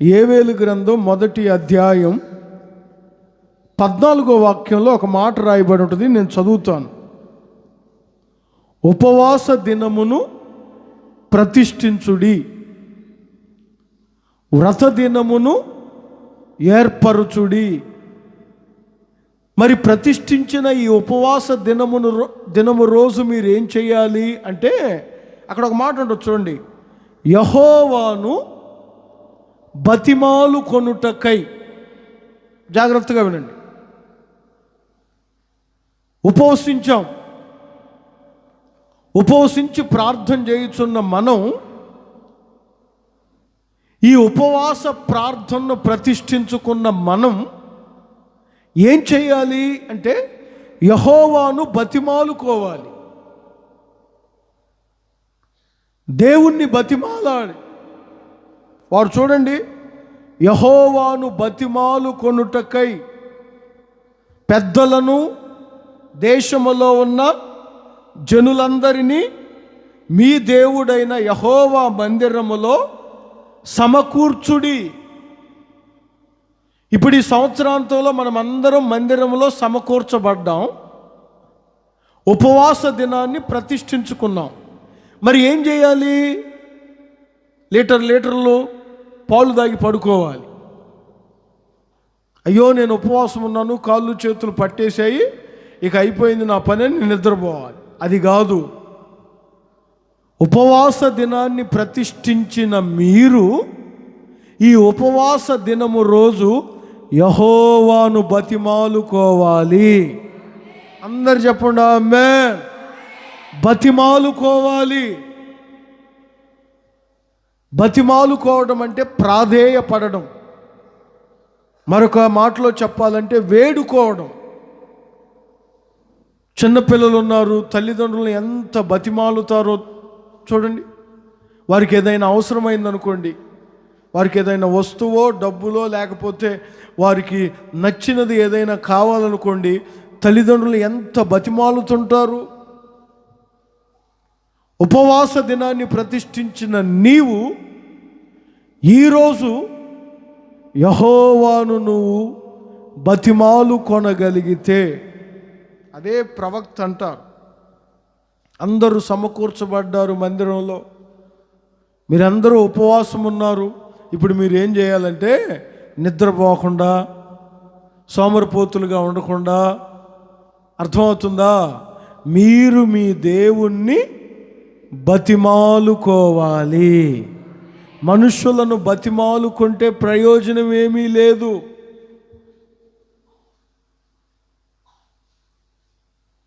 యోవేలు గ్రంథం 1వ అధ్యాయం 14వ వాక్యంలో ఒక మాట రాయబడి ఉంటుంది. నేను చదువుతాను. ఉపవాస దినమును ప్రతిష్ఠించుడి, వ్రత దినమును ఏర్పరచుడి. మరి ప్రతిష్ఠించిన ఈ ఉపవాస దినము రోజు మీరు ఏం చేయాలి అంటే, అక్కడ ఒక మాట ఉంటుంది చూడండి. యెహోవాను బతిమాలు కొనుటకై. జాగ్రత్తగా వినండి. ఉపవసించి ప్రార్థన చేయుచున్న మనం ఈ ఉపవాస ప్రార్థనను ప్రతిష్ఠించుకున్న మనం ఏం చేయాలి అంటే, యెహోవాను బతిమాలుకోవాలి, దేవుణ్ణి బతిమాలాలి. వారు చూడండి, యెహోవాను బతిమాలు కొనుటకై పెద్దలను దేశములో ఉన్న జనులందరినీ మీ దేవుడైన యెహోవా మందిరములో సమకూర్చుడి. ఇప్పుడు ఈ సంవత్సరాంతంలో మనం అందరం మందిరంలో సమకూర్చబడ్డాం, ఉపవాస దినాన్ని ప్రతిష్ఠించుకున్నాం. మరి ఏం చేయాలి? లీటర్లు పాలు తాగి పడుకోవాలి. అయ్యో నేను ఉపవాసం ఉన్నాను, కాళ్ళు చేతులు పట్టేశాయి, ఇక అయిపోయింది నా పని అని నిద్రపోవాలి. అది కాదు. ఉపవాస దినాన్ని ప్రతిష్ఠించిన మీరు ఈ ఉపవాస దినము రోజు యెహోవాను బతిమాలుకోవాలి. అందరు చెప్పండి ఆమేన్. బతిమాలుకోవాలి. బతిమాలుకోవడం అంటే ప్రాధేయపడడం. మరొక మాటలో చెప్పాలంటే వేడుకోవడం. చిన్నపిల్లలు ఉన్నారు, తల్లిదండ్రులను ఎంత బతిమాలుతారో చూడండి. వారికి ఏదైనా అవసరమైందనుకోండి, వారికి ఏదైనా వస్తువో డబ్బులో లేకపోతే వారికి నచ్చినది ఏదైనా కావాలనుకోండి, తల్లిదండ్రులు ఎంత బతిమాలుతుంటారు. ఉపవాస దినాన్ని ప్రతిష్ఠించిన నీవు ఈరోజు యెహోవాను నువ్వు బతిమాలు కొనగలిగితే, అదే ప్రవక్త అంటారు. అందరూ సమకూర్చబడ్డారు మందిరంలో, మీరందరూ ఉపవాసం ఉన్నారు. ఇప్పుడు మీరు ఏం చేయాలంటే, నిద్రపోకుండా సోమరిపోతులుగా ఉండకుండా, అర్థమవుతుందా, మీరు మీ దేవుణ్ణి బతిమాలుకోవాలి. మనుషులను బతిమాలుకుంటే ప్రయోజనం ఏమీ లేదు.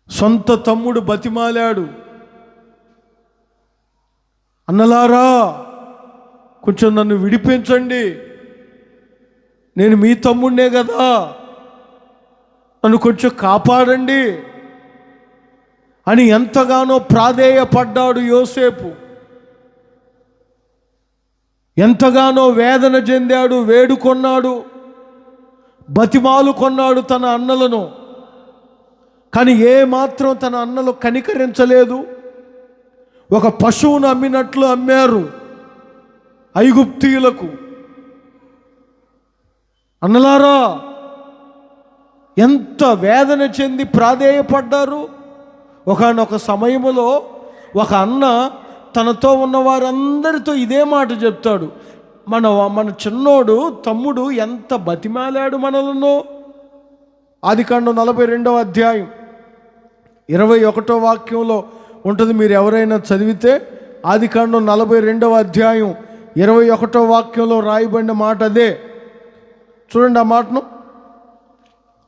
సొంత తమ్ముడు బతిమాలాడు, అన్నలారా కొంచెం నన్ను విడిపించండి, నేను మీ తమ్ముడినే కదా, నన్ను కొంచెం కాపాడండి అని ఎంతగానో ప్రాధేయపడ్డాడు యోసేపు. ఎంతగానో వేదన చెందాడు, వేడుకొన్నాడు, బతిమాలుకొన్నాడు తన అన్నలను. కానీ ఏమాత్రం తన అన్నలు కనికరించలేదు. ఒక పశువును అమ్మినట్లు అమ్మారు ఐగుప్తీయులకు. అన్నలారా ఎంత వేదన చెంది ప్రాధేయపడ్డారు. ఒకానొక సమయంలో ఒక అన్న తనతో ఉన్న వారందరితో ఇదే మాట చెప్తాడు. మన చిన్నోడు తమ్ముడు ఎంత బతిమాలాడు మనలను. ఆదికాండం 42వ అధ్యాయం 21వ వాక్యంలో ఉంటుంది. మీరు ఎవరైనా చదివితే ఆదికాండం 42వ అధ్యాయం 21వ వాక్యంలో రాయబడిన మాట అదే. చూడండి ఆ మాటను.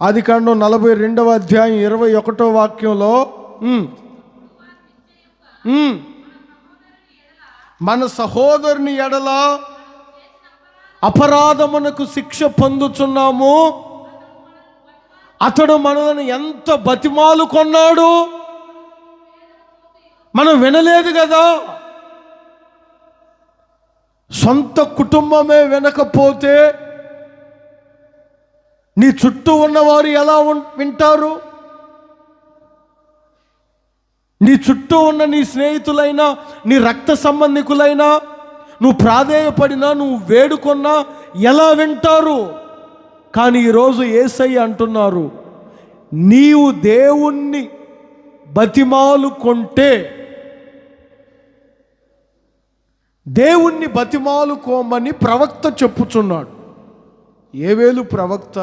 ఆదికాండం 42వ అధ్యాయం 21వ వాక్యంలో, మన సహోదరుని ఎడల అపరాధమునకు శిక్ష పొందుచున్నాము, అతడు మనల్ని ఎంత బతిమాలుకొన్నాడు, మనం వినలేదు కదా. సొంత కుటుంబమే వినకపోతే నీ చుట్టూ ఉన్నవారు ఎలా వింటారు? నీ చుట్టూ ఉన్న నీ స్నేహితులైనా, నీ రక్త సంబంధికులైనా, నువ్వు ప్రాధేయపడినా, నువ్వు వేడుకొన్నా ఎలా వింటారు? కానీ ఈరోజు యేసయ్య అంటున్నారు, నీవు దేవుణ్ణి బతిమాలుకొంటే, దేవుణ్ణి బతిమాలుకోమని ప్రవక్త చెప్పుచున్నాడు. యోవేలు ప్రవక్త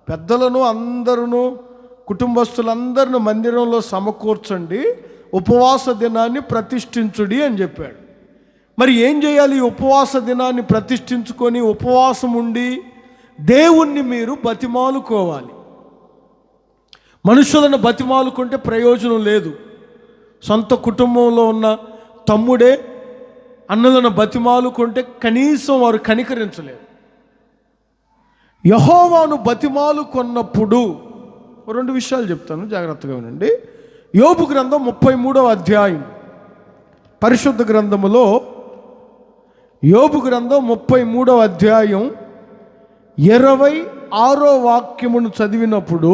పెద్దలను అందరూ కుటుంబస్తులందరిని మందిరంలో సమకూర్చండి, ఉపవాస దినాన్ని ప్రతిష్ఠించుడి అని చెప్పాడు. మరి ఏం చేయాలి? ఉపవాస దినాన్ని ప్రతిష్ఠించుకొని ఉపవాసం ఉండి దేవుణ్ణి మీరు బతిమాలుకోవాలి. మనుషులను బతిమాలుకుంటే ప్రయోజనం లేదు. సొంత కుటుంబంలో ఉన్న తమ్ముడే అన్నలను బతిమాలుకుంటే కనీసం వారు కనికరించలేరు. యెహోవాను బతిమాలుకొన్నప్పుడు 2 విషయాలు చెప్తాను, జాగ్రత్తగా వినండి. యోబు గ్రంథం 33వ అధ్యాయం, పరిశుద్ధ గ్రంథములో యోబు గ్రంథం 33వ అధ్యాయం 26వ వాక్యమును చదివినప్పుడు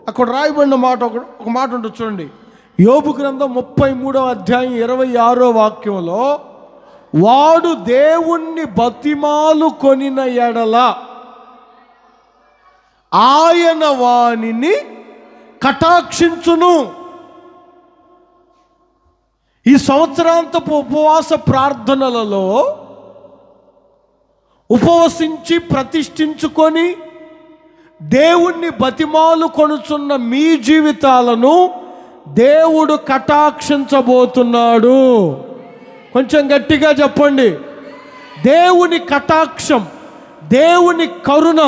అక్కడ రాయబడిన మాట ఒక మాట ఉంటుంది చూడండి. యోబు గ్రంథం 33వ అధ్యాయం 26వ వాక్యంలో, వాడు దేవుణ్ణి బతిమాలుకొనిన ఎడల ఆయన వానిని కటాక్షించును. ఈ సంవత్సరాంతపు ఉపవాస ప్రార్థనలలో ఉపవసించి ప్రతిష్ఠించుకొని దేవుణ్ణి బతిమాలు కొనుచున్న మీ జీవితాలను దేవుడు కటాక్షించబోతున్నాడు. కొంచెం గట్టిగా చెప్పండి. దేవుని కటాక్షం, దేవుని కరుణ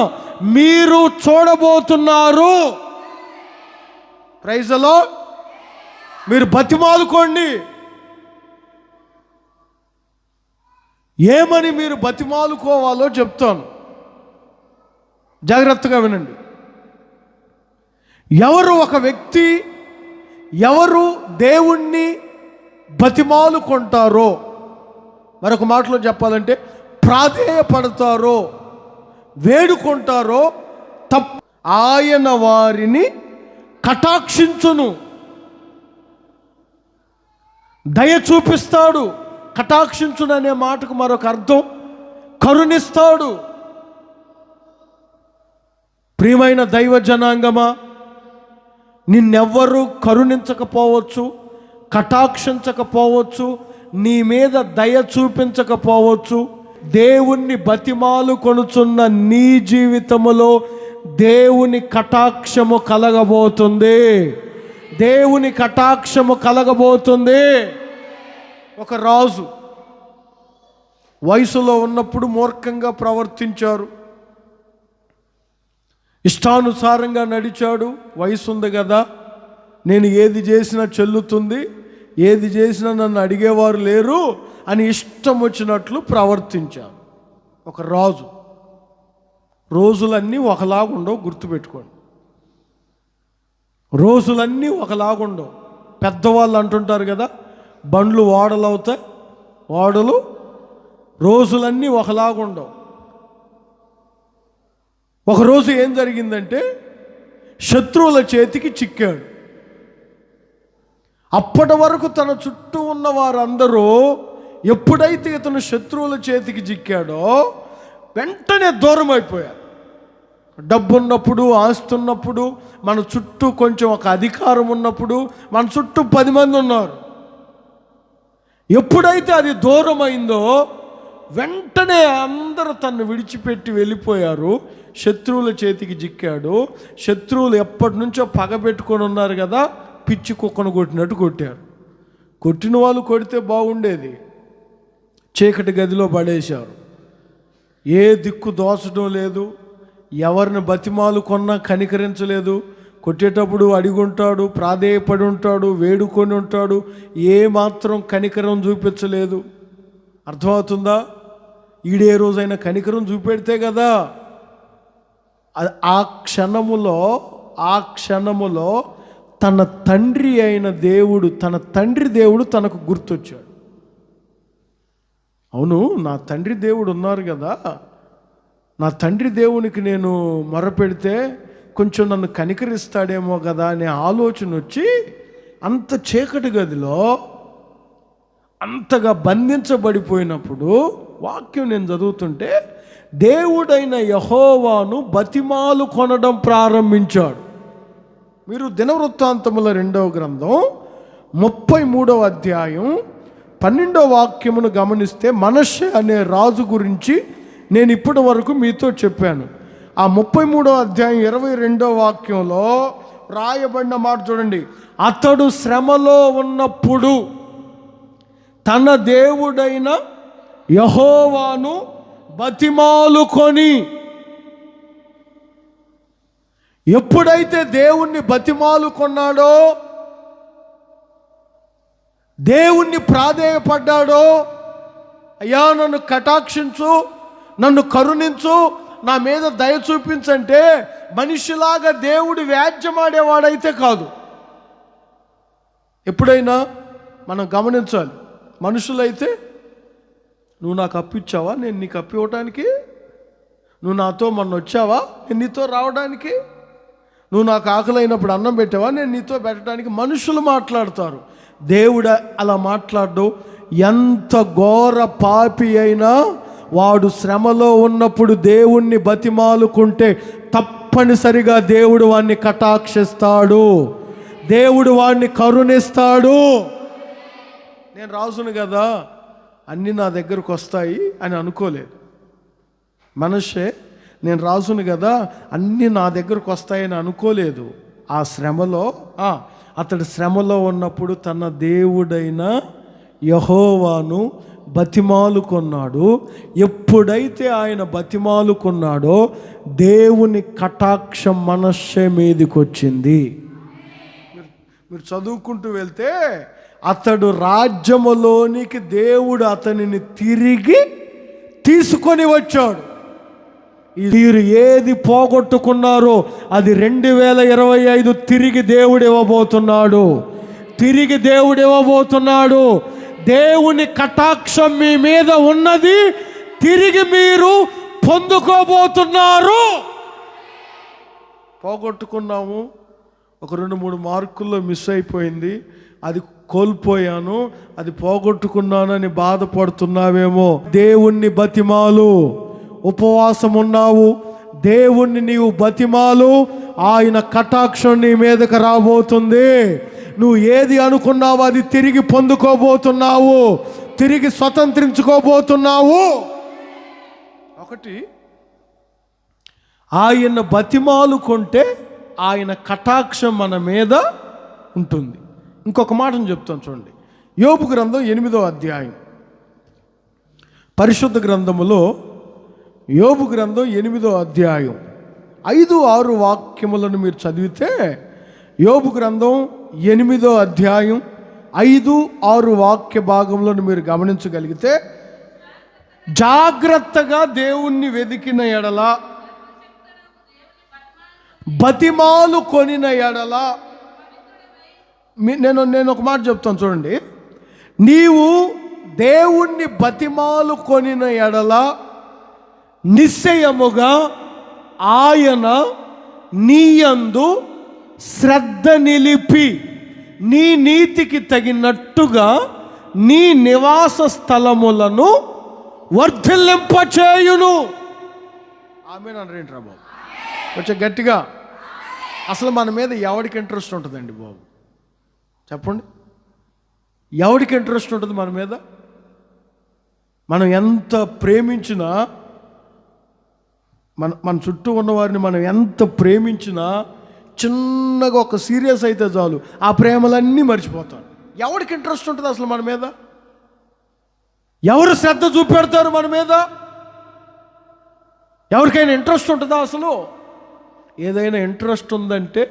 మీరు చూడబోతున్నారు. Praise the lord. మీరు బతిమాలుకోండి. ఏమని మీరు బతిమాలుకోవాలో చెప్తాను, జాగ్రత్తగా వినండి. ఒక వ్యక్తి ఎవరు దేవుణ్ణి బతిమాలుకుంటారో, మరొక మాటలో చెప్పాలంటే ప్రాధేయపడతారో, వేడుకుంటారో ఆయన వారిని కటాక్షించును, దయ చూపిస్తాడు. కటాక్షించును అనే మాటకు మరొక అర్థం కరుణిస్తాడు. ప్రియమైన దైవ జనాంగమా, నిన్నెవ్వరూ కరుణించకపోవచ్చు, కటాక్షించకపోవచ్చు, నీ మీద దయ చూపించకపోవచ్చు. దేవుణ్ణి బతిమాలు కొనుచున్న నీ జీవితములో దేవుని కటాక్షము కలగబోతుంది. దేవుని కటాక్షము కలగబోతుంది. ఒక రాజు వయసులో ఉన్నప్పుడు మూర్ఖంగా ప్రవర్తించారు, ఇష్టానుసారంగా నడిచాడు. వయసు ఉంది కదా, నేను ఏది చేసినా చెల్లుతుంది, ఏది చేసినా నన్ను అడిగేవారు లేరు అని ఇష్టం వచ్చినట్లు ప్రవర్తించారు. ఒక రాజు. రోజులన్నీ ఒకలాగుండవు, గుర్తుపెట్టుకోండి. రోజులన్నీ ఒకలాగుండవు. పెద్దవాళ్ళు అంటుంటారు కదా, బండ్లు ఓడలు అవుతాయి, ఓడలు రోజులన్నీ ఒకలాగుండవు. ఒకరోజు ఏం జరిగిందంటే, శత్రువుల చేతికి చిక్కాడు. అప్పటి వరకు తన చుట్టూ ఉన్న వారందరూ ఎప్పుడైతే ఇతను శత్రువుల చేతికి చిక్కాడో వెంటనే దూరం అయిపోయారు. డబ్బు ఉన్నప్పుడు, ఆస్తి ఉన్నప్పుడు, మన చుట్టూ కొంచెం ఒక అధికారం ఉన్నప్పుడు మన చుట్టూ 10 మంది ఉన్నారు. ఎప్పుడైతే అది దూరం అయిందో వెంటనే అందరూ తన్ను విడిచిపెట్టి వెళ్ళిపోయారు. శత్రువుల చేతికి చిక్కాడు. శత్రువులు ఎప్పటి నుంచో పగబెట్టుకొని ఉన్నారు కదా, పిచ్చి కుక్కను కొట్టినట్టు కొట్టారు. కొట్టిన వాళ్ళు కొడితే బాగుండేది, చీకటి గదిలో పడేశారు. ఏ దిక్కు దోచడం లేదు, ఎవరిని బతిమాలు కొన్నా కనికరించలేదు. కొట్టేటప్పుడు అడిగుంటాడు, ప్రాధేయపడి ఉంటాడు, వేడుకొని ఉంటాడు, ఏ మాత్రం కనికరం చూపించలేదు. అర్థమవుతుందా? ఈడే రోజైనా కనికరం చూపెడితే కదా. ఆ క్షణములో తన తండ్రి అయిన దేవుడు, తన తండ్రి దేవుడు తనకు గుర్తొచ్చాడు. అవును, నా తండ్రి దేవుడు ఉన్నారు కదా, నా తండ్రి దేవునికి నేను మొరపెడితే కొంచెం నన్ను కనికరిస్తాడేమో కదా అనే ఆలోచన వచ్చి, అంత చీకటి గదిలో అంతగా బంధించబడిపోయినప్పుడు వాక్యం నేను చదువుతుంటే, దేవుడైన యెహోవాను బతిమాలు కొనడం ప్రారంభించాడు. మీరు దినవృత్తాంతముల 2వ గ్రంథం 33వ అధ్యాయం 12వ వాక్యమును గమనిస్తే మనష్షే అనే రాజు గురించి నేను ఇప్పటి వరకు మీతో చెప్పాను. ఆ 33వ అధ్యాయం 22వ వాక్యంలో రాయబడిన మాట చూడండి. అతడు శ్రమలో ఉన్నప్పుడు తన దేవుడైన యెహోవాను బతిమాలుకొని, ఎప్పుడైతే దేవుణ్ణి బతిమాలుకొన్నాడో, దేవుణ్ణి ప్రాధేయపడ్డాడో, అయ్యా నన్ను కటాక్షించు, నన్ను కరుణించు, నా మీద దయ చూపించంటే మనిషిలాగా దేవుడు వ్యాజ్యమాడేవాడైతే కాదు. ఎప్పుడైనా మనం గమనించాలి, మనుషులైతే నువ్వు నాకు అప్పు ఇచ్చావా, నేను నీకు అప్పు ఇవ్వడానికి, నువ్వు నాతో మొన్న వచ్చావా, నేను నీతో రావడానికి, నువ్వు నాకు ఆకలైనప్పుడు అన్నం పెట్టావా, నేను నీతో పెట్టడానికి మనుషులు మాట్లాడతారు. దేవుడు అలా మాట్లాడు. ఎంత ఘోర పాపి అయినా వాడు శ్రమలో ఉన్నప్పుడు దేవుణ్ణి బతిమాలుకుంటే తప్పనిసరిగా దేవుడు వాడిని కటాక్షిస్తాడు, దేవుడు వాడిని కరుణిస్తాడు. నేను రాజును కదా అన్నీ నా దగ్గరకు వస్తాయి అని అనుకోలేదు మనష్షే. నేను రాజును కదా అన్నీ నా దగ్గరకు వస్తాయని అనుకోలేదు. ఆ శ్రమలో అతడు శ్రమలో ఉన్నప్పుడు తన దేవుడైన యెహోవాను బతిమాలుకొన్నాడు. ఎప్పుడైతే ఆయన బతిమాలుకొన్నాడో దేవుని కటాక్షం మనష్షే మీదకి వచ్చింది. మీరు చదువుకుంటూ వెళ్తే అతడు రాజ్యములోనికి దేవుడు అతనిని తిరిగి తీసుకొని వచ్చాడు. వీరు ఏది పోగొట్టుకున్నారో అది 2025 తిరిగి దేవుడు ఇవ్వబోతున్నాడు. తిరిగి దేవుడు ఇవ్వబోతున్నాడు. దేవుని కటాక్షం మీ మీద ఉన్నది, తిరిగి మీరు పొందుకోబోతున్నారు. పోగొట్టుకున్నాము, ఒక 2-3 మార్కుల్లో మిస్ అయిపోయింది, అది కోల్పోయాను, అది పోగొట్టుకున్నానని బాధపడుతున్నావేమో. దేవుణ్ణి బతిమాలు. ఉపవాసం ఉన్నావు, దేవుణ్ణి నీవు బతిమాలు, ఆయన కటాక్షం నీ మీదకి రాబోతుంది. నువ్వు ఏది అనుకున్నావు అది తిరిగి పొందుకోబోతున్నావు, తిరిగి స్వతంత్రించుకోబోతున్నావు. ఒకటి, ఆయన బతిమాలుకుంటే ఆయన కటాక్షం మన మీద ఉంటుంది. ఇంకొక మాటను చెప్తాను చూడండి. యోబు గ్రంథం 8వ అధ్యాయం, పరిశుద్ధ గ్రంథములో యోబు గ్రంథం 8వ అధ్యాయం 5-6 వాక్యములను మీరు చదివితే, యోబు గ్రంథం 8వ అధ్యాయం 5-6 వాక్య భాగంలో మీరు గమనించగలిగితే, జాగ్రత్తగా దేవుణ్ణి వెదికిన ఎడల, బతిమాలు కొనిన ఎడల, నేను ఒక మాట చెప్తాను చూడండి. నీవు దేవుణ్ణి బతిమాలు కొనిన ఎడల నిశ్చయముగా ఆయన నీయందు శ్రద్ధ నిలిపి నీ నీతికి తగినట్టుగా నీ నివాస స్థలములను వర్ధిల్లింపచేయును. ఆమేన్ అనరేంటి రా బాబు, కొంచెం గట్టిగా. అసలు మన మీద ఎవరికి ఇంట్రెస్ట్ ఉంటుందండి బాబు, చెప్పండి? ఎవరికి ఇంట్రెస్ట్ ఉంటుంది మన మీద? మనం ఎంత ప్రేమించినా, మన చుట్టూ ఉన్నవారిని మనం ఎంత ప్రేమించినా, చిన్నగా ఒక సీరియస్ అయితే చాలు ఆ ప్రేమలన్నీ మర్చిపోతారు. ఎవరికి ఇంట్రెస్ట్ ఉంటుంది అసలు మన మీద? ఎవరు శ్రద్ధ చూపెడతారు మన మీద? ఎవరికైనా ఇంట్రెస్ట్ ఉంటుందా అసలు? ఏదైనా ఇంట్రెస్ట్ ఉందంటే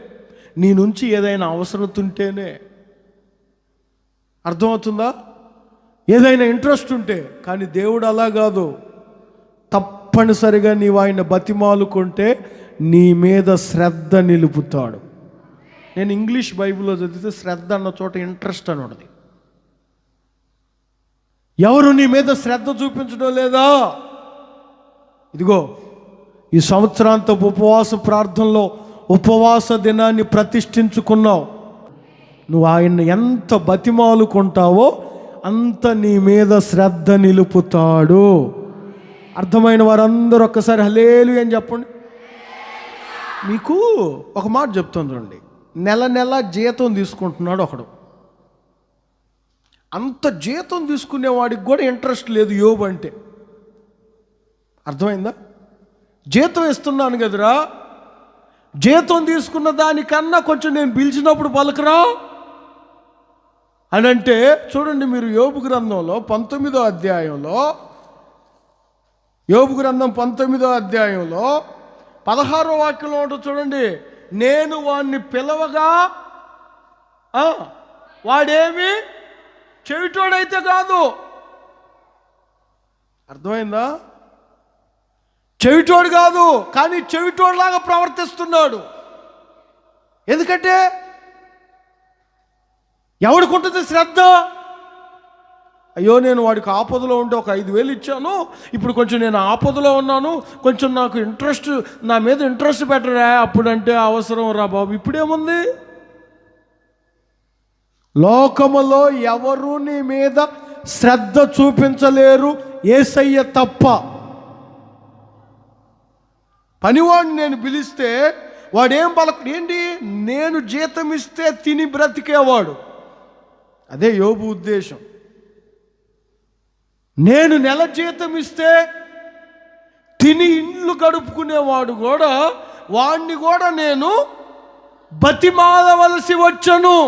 నీ నుంచి ఏదైనా అవసరం ఉంటేనే, అర్థమవుతుందా? ఏదైనా ఇంట్రెస్ట్ ఉంటే. కానీ దేవుడు అలా కాదు. తప్పనిసరిగా నీవు ఆయన బతిమాలుకుంటే నీ మీద శ్రద్ధ నిలుపుతాడు. నేను ఇంగ్లీష్ బైబిల్లో చదివితే శ్రద్ధ అన్న చోట ఇంట్రెస్ట్ అని ఉన్నది. ఎవరు నీ మీద శ్రద్ధ చూపించడం లేదా? ఇదిగో ఈ సంవత్సరాంతపు ఉపవాస ప్రార్థనలో ఉపవాస దినాన్ని ప్రతిష్ఠించుకున్నావు. నువ్వు ఆయన్ని ఎంత బతిమాలుకుంటావో అంత నీ మీద శ్రద్ధ నిలుపుతాడు. అర్థమైన వారందరూ ఒక్కసారి హల్లెలూయా అని చెప్పండి. మీకు ఒక మాట చెప్తాను చూడండి. నెల నెల జీతం తీసుకుంటున్నాడు ఒకడు. అంత జీతం తీసుకునేవాడికి కూడా ఇంట్రెస్ట్ లేదు యోబు అంటే. అర్థమైందా? జీతం ఇస్తున్నాను కదరా, జీతం తీసుకున్న దానికన్నా కొంచెం నేను పిలిచినప్పుడు పలకరా అని అంటే, చూడండి మీరు యోబు గ్రంథంలో 19వ అధ్యాయంలో, యోబు గ్రంథం 19వ అధ్యాయంలో 16వ వాక్యంలో ఉంటుంది చూడండి. నేను వాడిని పిలవగా వాడేమి చెవిటోడైతే కాదు. అర్థమైందా? చెవిటోడు కాదు, కానీ చెవిటోడులాగా ప్రవర్తిస్తున్నాడు. ఎందుకంటే ఎవడికి ఉంటుంది శ్రద్ధ? అయ్యో నేను వాడికి ఆపదలో ఉంటే ఒక 5,000 ఇచ్చాను, ఇప్పుడు కొంచెం నేను ఆపదలో ఉన్నాను, కొంచెం నాకు ఇంట్రెస్ట్, నా మీద ఇంట్రెస్ట్ పెట్టరా, అప్పుడంటే అవసరం రా బాబు. ఇప్పుడేముంది? లోకములో ఎవరు నీ మీద శ్రద్ధ చూపించలేరు యేసయ్య తప్ప. పనివాడిని నేను పిలిస్తే వాడేం ఏంటి, నేను జీతం ఇస్తే తిని బ్రతికేవాడు. అదే యోబు ఉద్దేశం. నేను నెల జీతం ఇస్తే తిని ఇండ్లు గడుపుకునేవాడు కూడా, వాడిని కూడా నేను బతిమాలవలసి వచ్చను.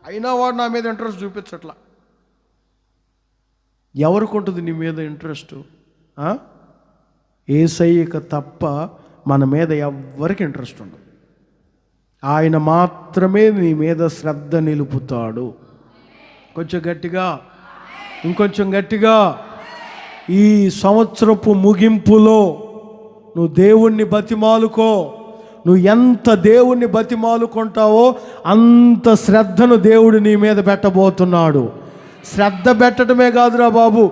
అయినా వాడు నా మీద ఇంట్రెస్ట్ చూపించట్లా. ఎవరికి ఉంటుంది నీ మీద ఇంట్రెస్ట్? యేసయ్యకు తప్ప మన మీద ఎవ్వరికి ఇంట్రెస్ట్ ఉండదు. ఆయన మాత్రమే నీ మీద శ్రద్ధ నిలుపుతాడు. కొంచెం గట్టిగా, ఇంకొంచెం గట్టిగా. ఈ సంవత్సరపు ముగింపులో నువ్వు దేవుణ్ణి బతిమాలుకో. నువ్వు ఎంత దేవుణ్ణి బతిమాలుకుంటావో అంత శ్రద్ధను దేవుడు నీ మీద పెట్టబోతున్నాడు. శ్రద్ధ పెట్టడమే కాదురా బాబు,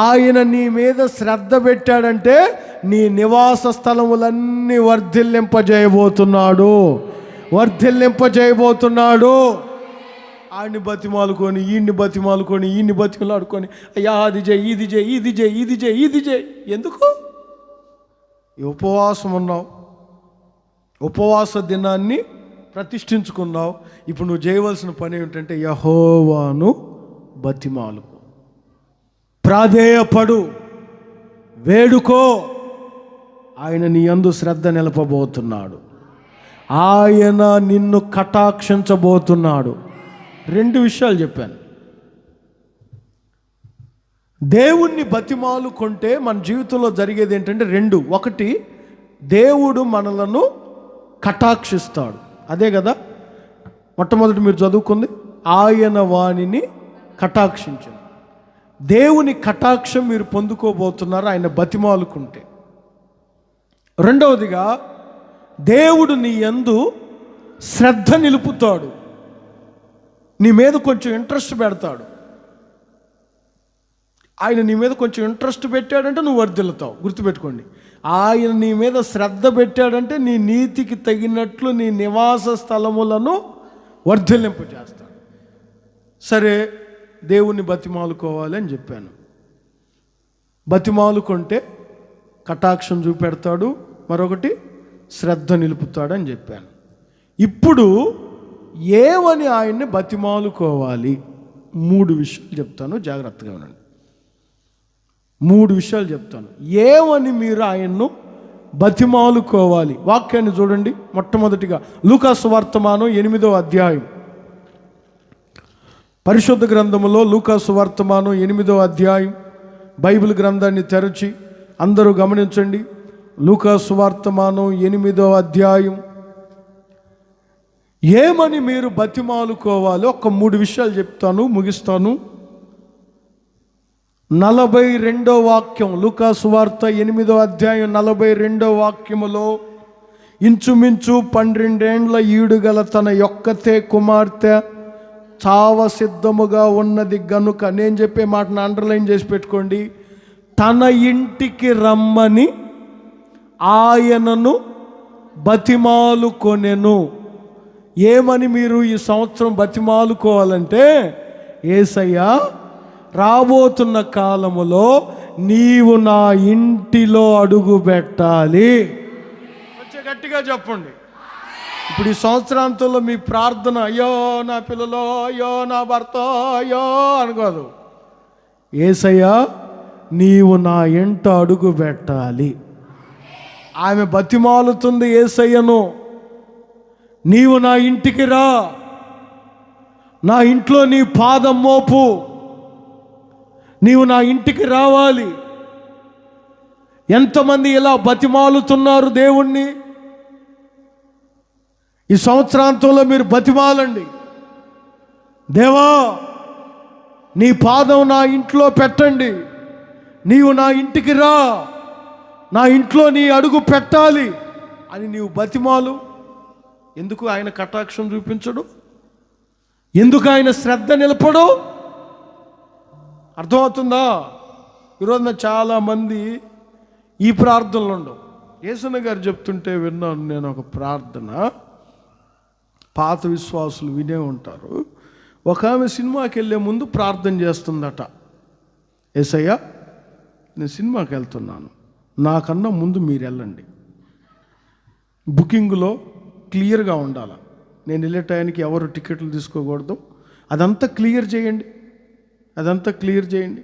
ఆయన నీ మీద శ్రద్ధ పెట్టాడంటే నీ నివాస స్థలములన్నీ వర్ధిల్లింపజేయబోతున్నాడు. ఆయన్ని బతిమాలుకొని ఈయన్ని బతిమాలుకొని ఈయన్ని బతిమలాడుకొని, అయ్యా అది చేయి, ఇది చేయి, ఇది చేయి, ఇది చేయి, ఇది చేయి. ఎందుకు? ఉపవాసం ఉన్నావు, ఉపవాస దినాన్ని ప్రతిష్ఠించుకున్నావు. ఇప్పుడు నువ్వు చేయవలసిన పని ఏమిటంటే యెహోవాను బతిమాలుకో, ప్రాధేయపడు, వేడుకో. ఆయన నీ యందు శ్రద్ధ నిలపబోతున్నాడు. ఆయన నిన్ను కటాక్షించబోతున్నాడు. 2 విషయాలు చెప్పాను. దేవుణ్ణి బతిమాలుకుంటే మన జీవితంలో జరిగేది ఏంటంటే 2. 1, దేవుడు మనలను కటాక్షిస్తాడు. అదే కదా మొట్టమొదటి మీరు చదువుకుంది, ఆయన వాణిని కటాక్షించండి. దేవుని కటాక్షం మీరు పొందుకోబోతున్నారు ఆయన బతిమాలుకుంటే. 2వదిగా దేవుడు నీ యందు శ్రద్ధ నిలుపుతాడు. నీ మీద కొంచెం ఇంట్రెస్ట్ పెడతాడు. ఆయన నీ మీద కొంచెం ఇంట్రెస్ట్ పెట్టాడంటే నువ్వు వర్ధిల్లుతావు. గుర్తుపెట్టుకోండి, ఆయన నీ మీద శ్రద్ధ పెట్టాడంటే నీ నీతికి తగినట్లు నీ నివాస స్థలములను వర్ధిల్లింపజేస్తాడు. సరే, దేవుణ్ణి బతిమాలుకోవాలి అని చెప్పాను. బతిమాలుకుంటే కటాక్షం చూపెడతాడు, మరొకటి శ్రద్ధ నిలుపుతాడు అని చెప్పాను. ఇప్పుడు ఏమని ఆయన్ని బతిమాలుకోవాలి? 3 విషయాలు చెప్తాను, జాగ్రత్తగా ఉండండి. 3 విషయాలు చెప్తాను. ఏమని మీరు ఆయన్ను బతిమాలుకోవాలి? వాక్యాన్ని చూడండి. మొట్టమొదటిగా లూకా సువార్తమానం 8వ అధ్యాయం. పరిశుద్ధ గ్రంథములో లూకా సువార్తమానం 8వ అధ్యాయం. బైబిల్ గ్రంథాన్ని తెరచి అందరూ గమనించండి. లూకా సువార్తమానం 8వ అధ్యాయం. ఏమని మీరు బతిమాలుకోవాలి? ఒక 3 విషయాలు చెప్తాను, ముగిస్తాను. 42వ వాక్యం, లూకా సువార్త 8వ అధ్యాయం 42వ వాక్యములో, ఇంచుమించు 12 ఏండ్ల ఈడుగల తన యొక్కతే కుమార్తె చావ సిద్ధముగా ఉన్నది గనుక, నేను చెప్పే మాటను అండర్లైన్ చేసి పెట్టుకోండి, తన ఇంటికి రమ్మని ఆయనను బతిమాలుకొనెను. ఏమని మీరు ఈ సంవత్సరం బతిమాలుకోవాలంటే, యేసయ్య రాబోతున్న కాలములో నీవు నా ఇంటిలో అడుగు పెట్టాలి. కొంచెం గట్టిగా చెప్పండి. ఇప్పుడు ఈ సంవత్సరాంతంలో మీ ప్రార్థన అయ్యో నా పిల్లలు, అయ్యో నా భర్త, అయ్యో అనుకోదు. యేసయ్యా నీవు నా ఇంట అడుగు పెట్టాలి. ఆమె బతిమాలుతుంది యేసయ్యను, నీవు నా ఇంటికి రా, నా ఇంట్లో నీ పాదం మోపు, నీవు నా ఇంటికి రావాలి. ఎంతమంది ఇలా బతిమాలుతున్నారు దేవుణ్ణి? ఈ సంవత్సరాంతంలో మీరు బతిమాలండి, దేవా నీ పాదం నా ఇంట్లో పెట్టండి, నీవు నా ఇంటికి రా, నా ఇంట్లో నీ అడుగు పెట్టాలి అని నీవు బతిమాలు. ఎందుకు ఆయన కటాక్షం చూపించడు? ఎందుకు ఆయన శ్రద్ధ నిలపడు? అర్థమవుతుందా? ఈరోజున చాలామంది ఈ ప్రార్థనలు ఉండవు. యేసన్న గారు చెప్తుంటే విన్నాను నేను ఒక ప్రార్థన, పాత విశ్వాసులు వినే ఉంటారు. ఒక ఆమె సినిమాకి వెళ్ళే ముందు ప్రార్థన చేస్తుందట, యేసయ్య నేను సినిమాకి వెళ్తున్నాను, నాకన్నా ముందు మీరు వెళ్ళండి, బుకింగ్లో క్లియర్గా ఉండాలి, నేను వెళ్ళే టైంకి ఎవరు టికెట్లు తీసుకోకూడదు, అదంతా క్లియర్ చేయండి, అదంతా క్లియర్ చేయండి.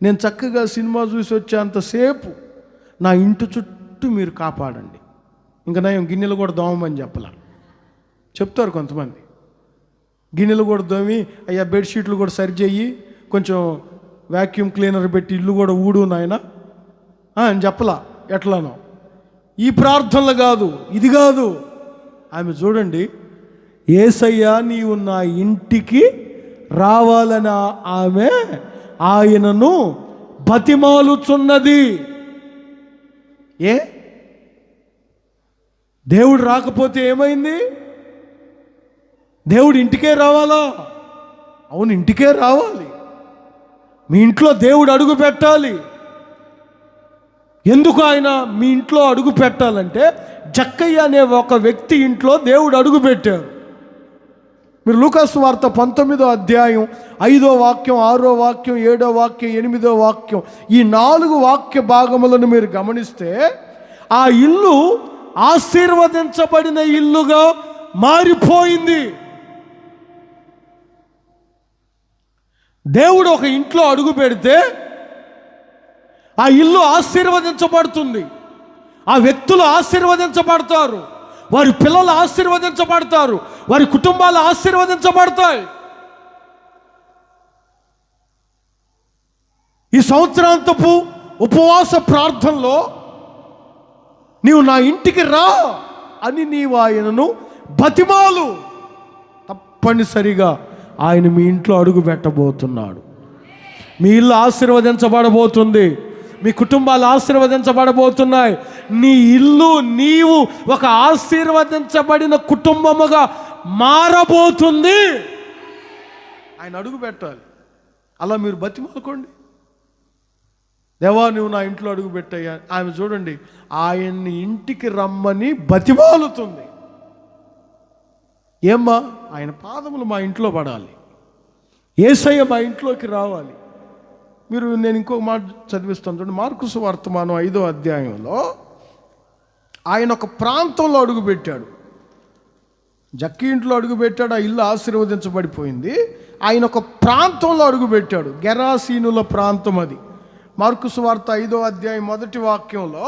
నేను చక్కగా సినిమా చూసి వచ్చేంతసేపు నా ఇంటి చుట్టూ మీరు కాపాడండి. ఇంకా నేను గిన్నెలు కూడా దోమని చెప్పలా. చెప్తారు కొంతమంది, గిన్నెలు కూడా దోమి, అయ్యా బెడ్షీట్లు కూడా సరి చెయ్యి, కొంచెం వ్యాక్యూమ్ క్లీనర్ పెట్టి ఇల్లు కూడా ఊడు నాయన అని చెప్పలా. ఎట్లానో ఈ ప్రార్థనలు కాదు, ఇది కాదు. ఆమె చూడండి, యేసయ్యా నీవు నా ఇంటికి రావాలని ఆమె ఆయనను బతిమాలుచున్నది. ఏ దేవుడు రాకపోతే ఏమైంది? దేవుడు ఇంటికే రావాలా? అవును, ఇంటికే రావాలి. మీ ఇంట్లో దేవుడు అడుగు పెట్టాలి. ఎందుకు ఆయన మీ ఇంట్లో అడుగు పెట్టాలంటే, జక్కయ్య అనే ఒక వ్యక్తి ఇంట్లో దేవుడు అడుగు పెట్టారు. మీరు లూకాసు వార్త 19వ అధ్యాయం 5వ వాక్యం, 6వ వాక్యం, 7వ వాక్యం, 8వ వాక్యం, ఈ 4 వాక్య భాగములను మీరు గమనిస్తే ఆ ఇల్లు ఆశీర్వదించబడిన ఇల్లుగా మారిపోయింది. దేవుడు ఒక ఇంట్లో అడుగు పెడితే ఆ ఇల్లు ఆశీర్వదించబడుతుంది, ఆ వ్యక్తులు ఆశీర్వదించబడతారు, వారి పిల్లలు ఆశీర్వదించబడతారు, వారి కుటుంబాలు ఆశీర్వదించబడతాయి. ఈ సంవత్సరాంతపు ఉపవాస ప్రార్థనలో నీవు నా ఇంటికి రా అని నీవు ఆయనను బతిమాలు. తప్పనిసరిగా ఆయన మీ ఇంట్లో అడుగు పెట్టబోతున్నాడు. మీ ఇల్లు ఆశీర్వదించబడబోతుంది, మీ కుటుంబాలు ఆశీర్వదించబడబోతున్నాయి. నీ ఇల్లు, నీవు ఒక ఆశీర్వదించబడిన కుటుంబముగా మారబోతుంది. ఆయన అడుగు పెట్టాలి. అలా మీరు బతిమాలుకోండి, దేవా నువ్వు నా ఇంట్లో అడుగు పెట్టయ్యా. ఆమె చూడండి, ఆయన్ని ఇంటికి రమ్మని బతిమాలుతుంది. ఏమ్మా, ఆయన పాదములు మా ఇంట్లో పడాలి, యేసయ్య మా ఇంట్లోకి రావాలి. మీరు నేను ఇంకొక మాట చదివిస్తాను చూడండి. మార్కు సువార్తమానం 5వ అధ్యాయంలో ఆయన ఒక ప్రాంతంలో అడుగుపెట్టాడు. జక్కి ఇంట్లో అడుగుపెట్టాడు, ఆ ఇల్లు ఆశీర్వదించబడిపోయింది. ఆయన ఒక ప్రాంతంలో అడుగుపెట్టాడు, గెరాసీనుల ప్రాంతం అది. మార్కు సువార్త 5వ అధ్యాయం 1వ వాక్యంలో,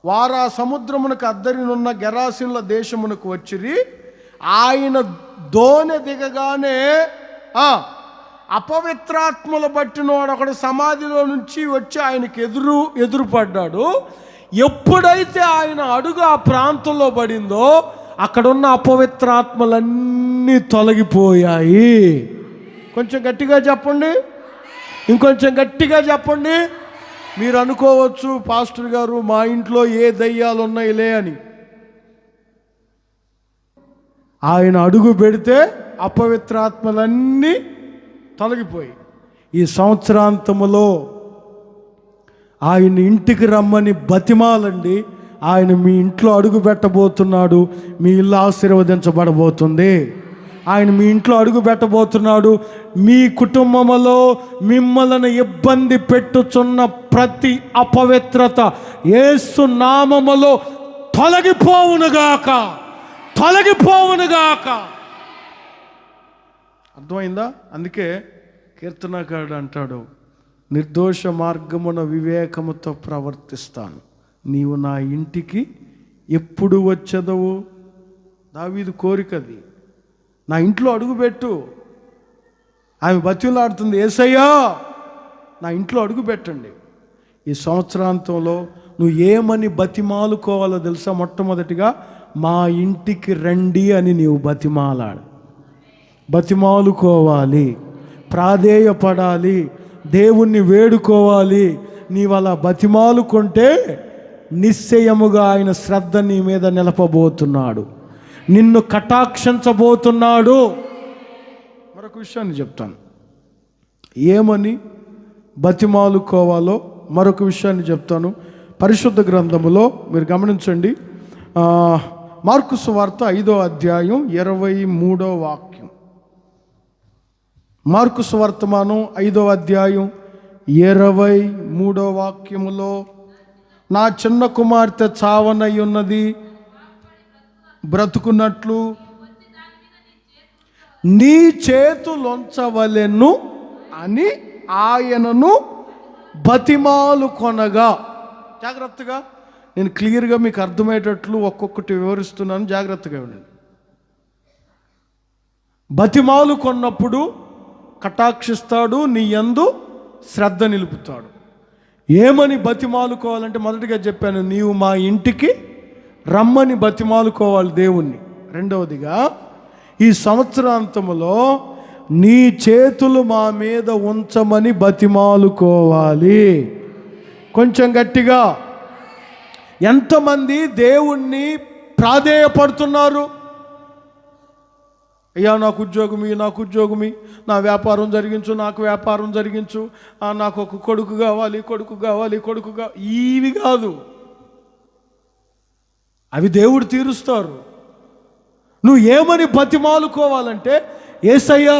వారా సముద్రమునకు అద్దరినున్న గెరాసీనుల దేశమునకు వచ్చిరి. ఆయన దోణి దిగగానే అపవిత్రాత్మలు బట్టినవాడు ఒకడు సమాధిలో నుంచి వచ్చి ఆయనకి ఎదురుపడ్డాడు. ఎప్పుడైతే ఆయన అడుగు ఆ ప్రాంతంలో పడిందో అక్కడున్న అపవిత్రాత్మలన్నీ తొలగిపోయాయి. కొంచెం గట్టిగా చెప్పండి, ఇంకొంచెం గట్టిగా చెప్పండి. మీరు అనుకోవచ్చు, పాస్టర్ గారు మా ఇంట్లో ఏ దయ్యాలు ఉన్నాయిలే అని. ఆయన అడుగు పెడితే అపవిత్రాత్మలన్నీ తొలగిపోయి, ఈ సంవత్సరాంతములో ఆయన ఇంటికి రమ్మని బతిమాలండి. ఆయన మీ ఇంట్లో అడుగు పెట్టబోతున్నాడు, మీ ఇల్లు ఆశీర్వదించబడబోతుంది. ఆయన మీ ఇంట్లో అడుగు పెట్టబోతున్నాడు. మీ కుటుంబంలో మిమ్మల్ని ఇబ్బంది పెట్టుచున్న ప్రతి అపవిత్రత యేసు నామములో తొలగిపోవునుగాక, తొలగిపోవునుగాక. అర్థమైందా? అందుకే కీర్తనకారుడు అంటాడు, నిర్దోష మార్గమున వివేకముతో ప్రవర్తిస్తాను, నీవు నా ఇంటికి ఎప్పుడు వచ్చేదవు. దావీదు కోరికది, నా ఇంట్లో అడుగుపెట్టు. ఆమె బతిలాడుతుంది, యేసయ్యా నా ఇంట్లో అడుగు పెట్టండి. ఈ సంవత్సరాంతంలో నువ్వు ఏమని బతిమాలుకోవాలో తెలుసా? మొట్టమొదటిగా మా ఇంటికి రండి అని నీవు బతిమాలుకోవాలి, ప్రాధేయపడాలి, దేవుణ్ణి వేడుకోవాలి. నీవు అలా బతిమాలుకుంటే నిశ్చయముగా ఆయన శ్రద్ధ నీ మీద నిలపబోతున్నాడు, నిన్ను కటాక్షించబోతున్నాడు. మరొక విషయాన్ని చెప్తాను, ఏమని బతిమాలుకోవాలో మరొక విషయాన్ని చెప్తాను. పరిశుద్ధ గ్రంథములో మీరు గమనించండి, మార్కు సువార్త 5వ అధ్యాయం 23వ వాక్యం. మార్కు సువార్తమానం 5వ అధ్యాయం 23వ వాక్యములో, నా చిన్న కుమార్తె చావనై ఉన్నది, బ్రతుకున్నట్లు నీ చేతులొంచవలెను అని ఆయనను బతిమాలు కొనగా. జాగ్రత్తగా, నేను క్లియర్గా మీకు అర్థమయ్యేటట్లు ఒక్కొక్కటి వివరిస్తున్నాను, జాగ్రత్తగా వినండి. బతిమాలు కొన్నప్పుడు కటాక్షిస్తాడు, నీ యందు శ్రద్ధ నిలుపుతాడు. ఏమని బతిమాలుకోవాలంటే మొదటిగా చెప్పాను, నీవు మా ఇంటికి రమ్మని బతిమాలుకోవాలి దేవుణ్ణి. రెండవదిగా, ఈ సంవత్సరాంతములో నీ చేతులు మా మీద ఉంచమని బతిమాలుకోవాలి. కొంచెం గట్టిగా. ఎంతమంది దేవుణ్ణి ప్రాధేయపడుతున్నారు? అయ్యా నాకు ఉద్యోగమి, నా వ్యాపారం జరిగించు, నాకు వ్యాపారం జరిగించు, నాకు ఒక కొడుకు కావాలి. ఇవి కాదు, అవి దేవుడు తీరుస్తారు. నువ్వు ఏమని బతిమాలుకోవాలంటే, యేసయ్యా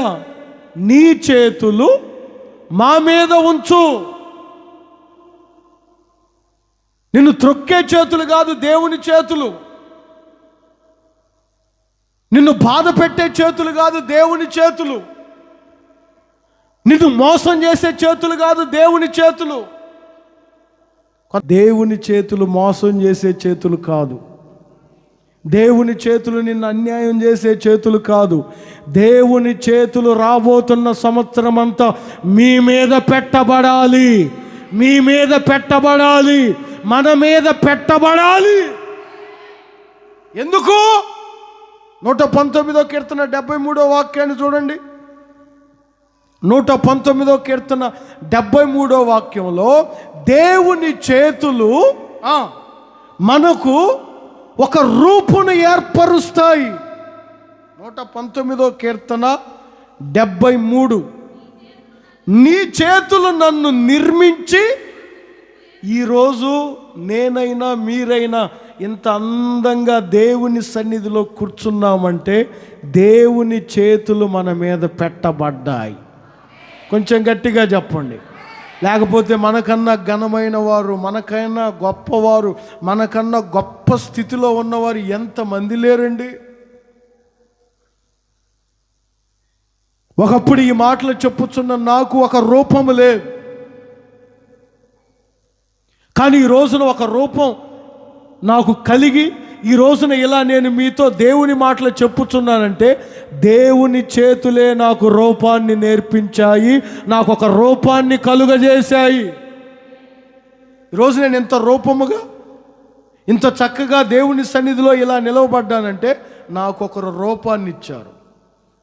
నీ చేతులు మా మీద ఉంచు. నిన్ను త్రొక్కే చేతులు కాదు దేవుని చేతులు, నిన్ను బాధ పెట్టే చేతులు కాదు దేవుని చేతులు, నిన్ను మోసం చేసే చేతులు కాదు దేవుని చేతులు. దేవుని చేతులు మోసం చేసే చేతులు కాదు, దేవుని చేతులు నిన్ను అన్యాయం చేసే చేతులు కాదు. దేవుని చేతులు రాబోతున్న సంవత్సరం అంతా మీ మీద పెట్టబడాలి, మన మీద పెట్టబడాలి. ఎందుకు? 119వ కీర్తన 73వ వాక్యాన్ని చూడండి. 119వ కీర్తన 73వ వాక్యంలో దేవుని చేతులు మనకు ఒక రూపును ఏర్పరుస్తాయి. 119వ కీర్తన 73, నీ చేతులు నన్ను నిర్మించి, ఈరోజు నేనైనా మీరైనా ఇంత అందంగా దేవుని సన్నిధిలో కూర్చున్నామంటే దేవుని చేతులు మన మీద పెట్టబడ్డాయి. కొంచెం గట్టిగా చెప్పండి. లేకపోతే మనకన్నా ఘనమైన వారు, మనకైనా గొప్పవారు, మనకన్నా గొప్ప స్థితిలో ఉన్నవారు ఎంతమంది లేరండి? ఒకప్పుడు ఈ మాటలు చెప్పుచున్న నాకు ఒక రూపము లేదు, కానీ ఈ రోజున ఒక రూపం నాకు కలిగి, ఈ రోజున ఇలా నేను మీతో దేవుని మాటలు చెప్పుచున్నానంటే దేవుని చేతులే నాకు రూపాన్ని నేర్పించాయి, నాకు ఒక రూపాన్ని కలుగజేశాయి. ఈరోజు నేను ఇంత రూపముగా, ఇంత చక్కగా దేవుని సన్నిధిలో ఇలా నిలవబడ్డానంటే నాకు ఒకరు రూపాన్ని ఇచ్చారు.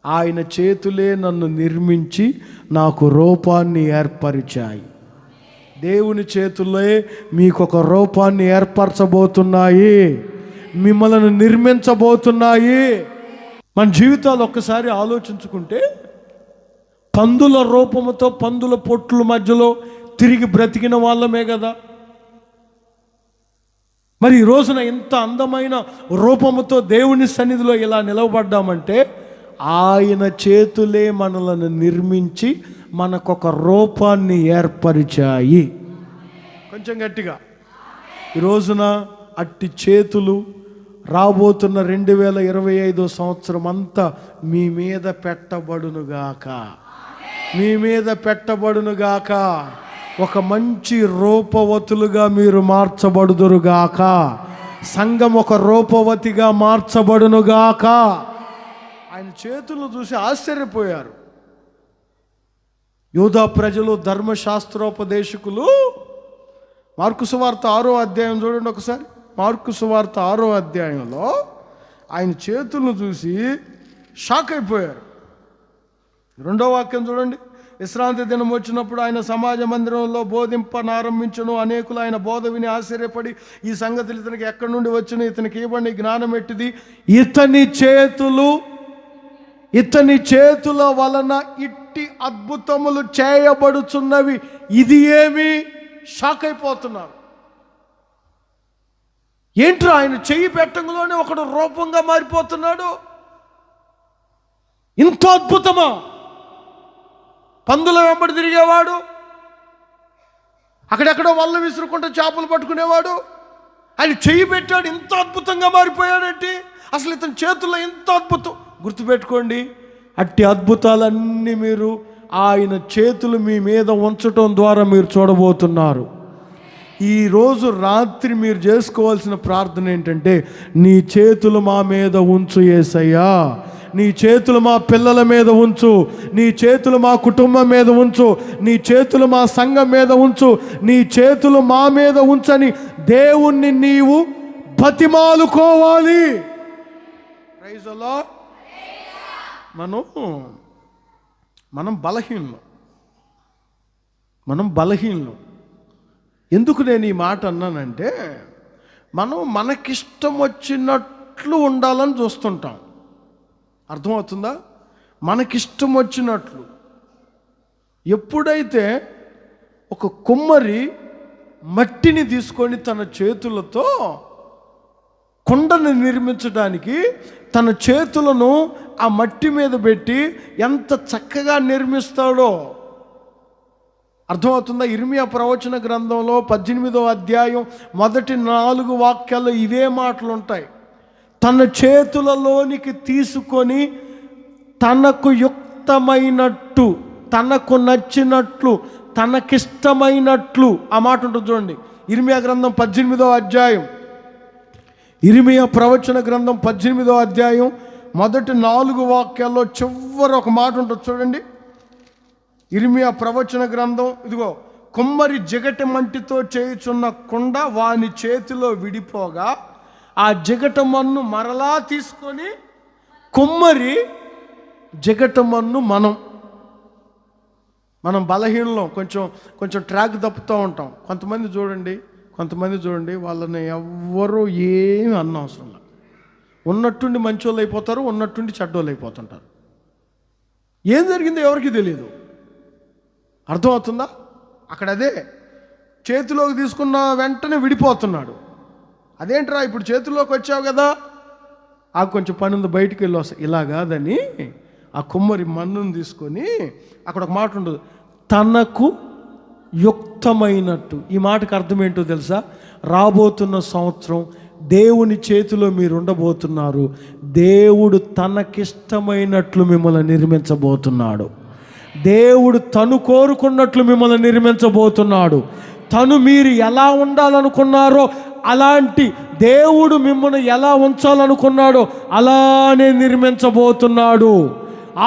ఆయన చేతులే నన్ను నిర్మించి నాకు రూపాన్ని ఏర్పరిచాయి. దేవుని చేతుల్లో మీకు ఒక రూపాన్ని ఏర్పరచబోతున్నాయి, మిమ్మల్ని నిర్మించబోతున్నాయి. మన జీవితాలు ఒక్కసారి ఆలోచించుకుంటే, పందుల రూపముతో పందుల పొట్ల మధ్యలో తిరిగి బ్రతికిన వాళ్ళమే కదా. మరి ఈ రోజున ఇంత అందమైన రూపముతో దేవుని సన్నిధిలో ఇలా నిలవబడ్డామంటే ఆయన చేతులే మనలను నిర్మించి మనకొక రూపాన్ని ఏర్పరిచాయి. కొంచెం గట్టిగా ఈ రోజున అట్టి చేతులు రాబోతున్న 2025 సంవత్సరం అంతా మీ మీద పెట్టబడునుగాక, మీ మీద పెట్టబడునుగాక. ఒక మంచి రూపవతులుగా మీరు మార్చబడుదురుగాక. సంఘం ఒక రూపవతిగా మార్చబడునుగాక. ఆయన చేతులను చూసి ఆశ్చర్యపోయారు యూదా ప్రజలు, ధర్మశాస్త్రోపదేశకులు. మార్కు సువార్త 6వ అధ్యాయం చూడండి ఒకసారి. మార్కు సువార్త 6వ అధ్యాయంలో ఆయన చేతులను చూసి షాక్ అయిపోయారు. 2వ వాక్యం చూడండి. విశ్రాంతి దినం వచ్చినప్పుడు ఆయన సమాజ మందిరంలో బోధింపనారంభించును. అనేకులు ఆయన బోధ విని ఆశ్చర్యపడి, ఈ సంగతులు ఇతనికి ఎక్కడి నుండి వచ్చును, ఇతనికి ఇవ్వండి జ్ఞానం ఎట్టిది, ఇతని చేతుల వలన ఇట్టి అద్భుతములు చేయబడుచున్నవి, ఇది ఏమి? షాక్ అయిపోతున్నారు. ఏంట్రా, ఆయన చెయ్యి పెట్టంలోనే ఒకడు రూపంగా మారిపోతున్నాడు, ఇంత అద్భుతమా? పందుల వెంబడి తిరిగేవాడు, అక్కడెక్కడో వల్ల విసురుకుంటూ చేపలు పట్టుకునేవాడు, ఆయన చెయ్యి పెట్టాడు, ఇంత అద్భుతంగా మారిపోయాడేంటి? అసలు ఇతని చేతుల్లో ఇంత అద్భుతం. గుర్తుపెట్టుకోండి, అట్టి అద్భుతాలన్నీ మీరు ఆయన చేతులు మీ మీద ఉంచటం ద్వారా మీరు చూడబోతున్నారు. ఈరోజు రాత్రి మీరు చేసుకోవాల్సిన ప్రార్థన ఏంటంటే, నీ చేతులు మా మీద ఉంచు యేసయ్యా, నీ చేతులు మా పిల్లల మీద ఉంచు, నీ చేతులు మా కుటుంబం మీద ఉంచు, నీ చేతులు మా సంఘం మీద ఉంచు, నీ చేతులు మా మీద ఉంచని దేవుణ్ణి నీవు బతిమాలుకోవాలి. Praise the lord. మనం బలహీనులు. ఎందుకు నేను ఈ మాట అన్నానంటే, మనకిష్టం వచ్చినట్లు ఉండాలని చూస్తుంటాం. అర్థమవుతుందా? మనకిష్టం వచ్చినట్లు. ఎప్పుడైతే ఒక కుమ్మరి మట్టిని తీసుకొని తన చేతులతో కొండను నిర్మించడానికి తన చేతులను ఆ మట్టి మీద పెట్టి ఎంత చక్కగా నిర్మిస్తాడో అర్థమవుతుందా? ఇర్మియా ప్రవచన గ్రంథంలో 18వ అధ్యాయం మొదటి 4 వాక్యాల్లో ఇవే మాటలు ఉంటాయి. తన చేతులలోనికి తీసుకొని తనకు యుక్తమైనట్టు, తనకు నచ్చినట్లు, తనకిష్టమైనట్లు, ఆ మాట ఉంటుంది చూడండి. ఇర్మియా గ్రంథం 18వ అధ్యాయం, ఇర్మియా ప్రవచన గ్రంథం 18వ అధ్యాయం మొదటి 4 వాక్యాల్లో చివరి ఒక మాట ఉంటుంది చూడండి. ఇర్మియా ప్రవచన గ్రంథం, ఇదిగో, కుమ్మరి జిగట మంటితో చేయుచున్న కుండ వాని చేతిలో విడిపోగా ఆ జిగట మన్ను మరలా తీసుకొని, కుమ్మరి జిగట మన్ను మనం బలహీనలో కొంచెం ట్రాక్ తప్పుతూ ఉంటాం. కొంతమంది చూడండి వాళ్ళని ఎవ్వరూ ఏమి అనవసరం లేదు, ఉన్నట్టుండి మంచోళ్ళు అయిపోతారు, ఉన్నట్టుండి చెడ్డోళ్ళు అయిపోతుంటారు. ఏం జరిగిందో ఎవరికి తెలియదు. అర్థమవుతుందా? అక్కడ అదే చేతిలోకి తీసుకున్న వెంటనే విడిపోతున్నాడు. అదేంట్రా, ఇప్పుడు చేతిలోకి వచ్చావు కదా, ఆ కొంచెం పని ఉంది, బయటికి వెళ్ళి వస్తా. ఇలా కాదని ఆ కుమ్మరి మన్నును తీసుకొని, అక్కడ ఒక మాట ఉండదు, తనకు యుక్తమైనట్టు. ఈ మాటకు అర్థం ఏంటో తెలుసా? రాబోతున్న సంవత్సరం దేవుని చేతిలో మీరు ఉండబోతున్నారు. దేవుడు తనకిష్టమైనట్లు మిమ్మల్ని నిర్మించబోతున్నాడు. దేవుడు తను కోరుకున్నట్లు మిమ్మల్ని నిర్మించబోతున్నాడు. తను మీరు ఎలా ఉండాలనుకున్నారో అలాంటి, దేవుడు మిమ్మల్ని ఎలా ఉంచాలనుకున్నాడో అలానే నిర్మించబోతున్నాడు.